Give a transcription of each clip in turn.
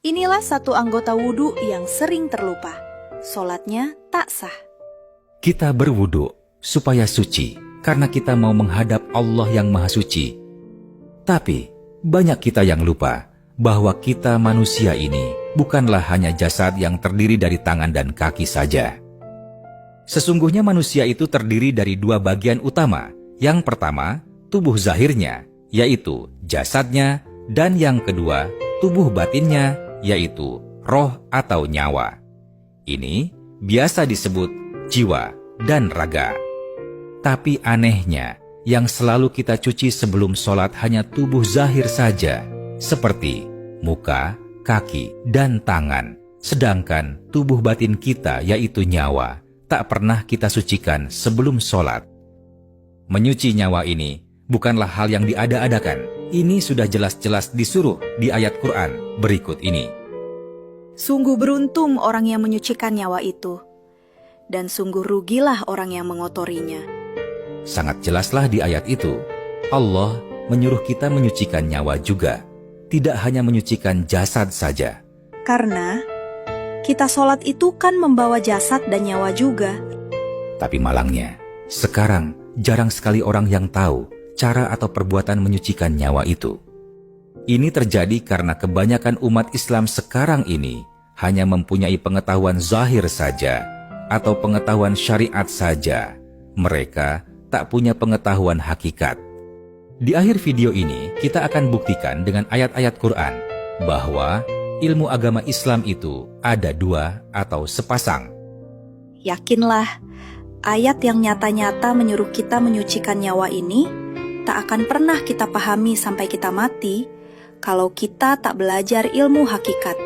Inilah satu anggota wudhu yang sering terlupa. Sholatnya tak sah. Kita berwudu supaya suci karena kita mau menghadap Allah yang Maha Suci. Tapi banyak kita yang lupa bahwa kita manusia ini bukanlah hanya jasad yang terdiri dari tangan dan kaki saja. Sesungguhnya manusia itu terdiri dari dua bagian utama. Yang pertama, tubuh zahirnya, yaitu jasadnya, dan yang kedua, tubuh batinnya, yaitu roh atau nyawa. Ini biasa disebut jiwa dan raga. Tapi anehnya, yang selalu kita cuci sebelum sholat hanya tubuh zahir saja, seperti muka, kaki, dan tangan. Sedangkan tubuh batin kita, yaitu nyawa, tak pernah kita sucikan sebelum sholat. Menyuci nyawa ini bukanlah hal yang diada-adakan. Ini sudah jelas-jelas disuruh di ayat Quran berikut ini. Sungguh beruntung orang yang menyucikan nyawa itu, dan sungguh rugilah orang yang mengotorinya. Sangat jelaslah di ayat itu, Allah menyuruh kita menyucikan nyawa juga, tidak hanya menyucikan jasad saja. Karena kita sholat itu kan membawa jasad dan nyawa juga. Tapi malangnya, sekarang jarang sekali orang yang tahu cara atau perbuatan menyucikan nyawa itu. Ini terjadi karena kebanyakan umat Islam sekarang ini hanya mempunyai pengetahuan zahir saja atau pengetahuan syariat saja. Mereka tak punya pengetahuan hakikat. Di akhir video ini, kita akan buktikan dengan ayat-ayat Quran bahwa ilmu agama Islam itu ada dua atau sepasang. Yakinlah, ayat yang nyata-nyata menyuruh kita menyucikan nyawa ini tak akan pernah kita pahami sampai kita mati kalau kita tak belajar ilmu hakikat.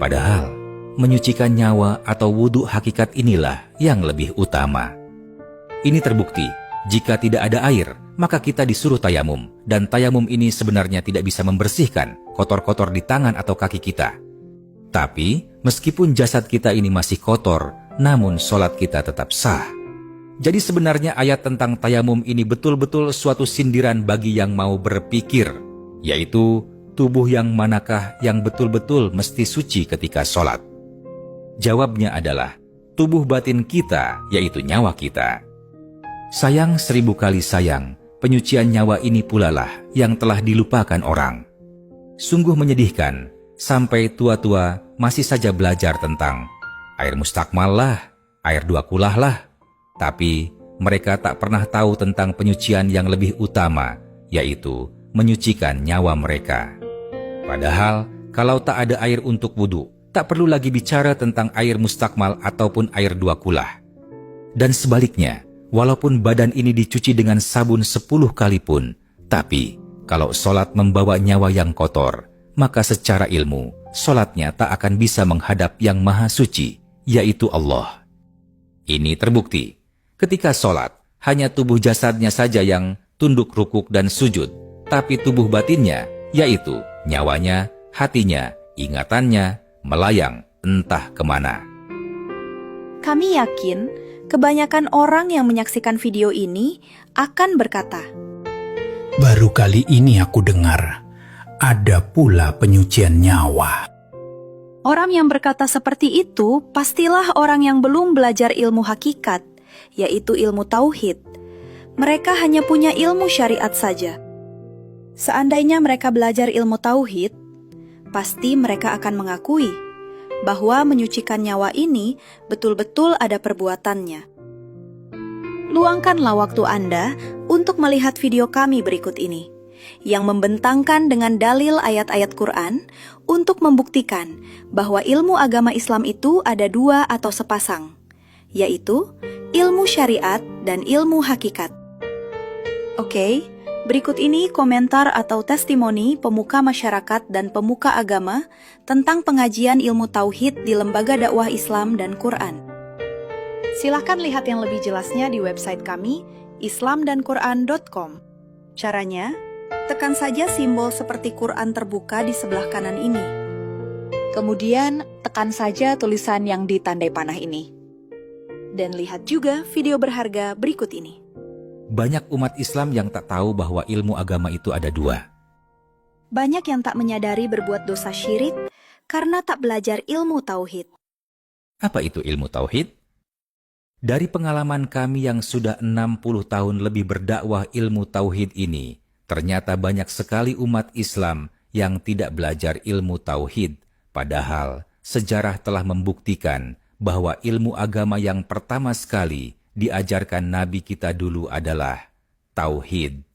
Padahal, menyucikan nyawa atau wudhu hakikat inilah yang lebih utama. Ini terbukti, jika tidak ada air, maka kita disuruh tayamum. Dan tayamum ini sebenarnya tidak bisa membersihkan kotor-kotor di tangan atau kaki kita. Tapi, meskipun jasad kita ini masih kotor, namun sholat kita tetap sah. Jadi sebenarnya ayat tentang tayamum ini betul-betul suatu sindiran bagi yang mau berpikir, yaitu tubuh yang manakah yang betul-betul mesti suci ketika sholat. Jawabnya adalah tubuh batin kita, yaitu nyawa kita. Sayang 1000 kali sayang, penyucian nyawa ini pulalah yang telah dilupakan orang. Sungguh menyedihkan, sampai tua-tua masih saja belajar tentang air mustakmal lah, air dua kulah lah. Tapi mereka tak pernah tahu tentang penyucian yang lebih utama, yaitu menyucikan nyawa mereka. Padahal, kalau tak ada air untuk wudhu, tak perlu lagi bicara tentang air mustakmal ataupun air dua kulah. Dan sebaliknya, walaupun badan ini dicuci dengan sabun 10 kali pun, tapi kalau sholat membawa nyawa yang kotor, maka secara ilmu, sholatnya tak akan bisa menghadap yang Maha Suci, yaitu Allah. Ini terbukti. Ketika sholat, hanya tubuh jasadnya saja yang tunduk rukuk dan sujud, tapi tubuh batinnya, yaitu nyawanya, hatinya, ingatannya, melayang entah kemana. Kami yakin kebanyakan orang yang menyaksikan video ini akan berkata, baru kali ini aku dengar ada pula penyucian nyawa. Orang yang berkata seperti itu pastilah orang yang belum belajar ilmu hakikat, yaitu ilmu tauhid. Mereka hanya punya ilmu syariat saja. Seandainya mereka belajar ilmu tauhid, pasti mereka akan mengakui bahwa menyucikan nyawa ini betul-betul ada perbuatannya. Luangkanlah waktu Anda untuk melihat video kami berikut ini, yang membentangkan dengan dalil ayat-ayat Quran untuk membuktikan bahwa ilmu agama Islam itu ada dua atau sepasang, yaitu ilmu syariat dan ilmu hakikat. Oke, berikut ini komentar atau testimoni pemuka masyarakat dan pemuka agama tentang pengajian ilmu tauhid di Lembaga Dakwah Islam dan Quran. Silakan lihat yang lebih jelasnya di website kami, islamdanquran.com. Caranya, tekan saja simbol seperti Quran terbuka di sebelah kanan ini. Kemudian, tekan saja tulisan yang ditandai panah ini. Dan lihat juga video berharga berikut ini. Banyak umat Islam yang tak tahu bahwa ilmu agama itu ada dua. Banyak yang tak menyadari berbuat dosa syirik karena tak belajar ilmu tauhid. Apa itu ilmu tauhid? Dari pengalaman kami yang sudah 60 tahun lebih berdakwah ilmu tauhid ini, ternyata banyak sekali umat Islam yang tidak belajar ilmu tauhid, padahal sejarah telah membuktikan bahwa ilmu agama yang pertama sekali diajarkan Nabi kita dulu adalah tauhid.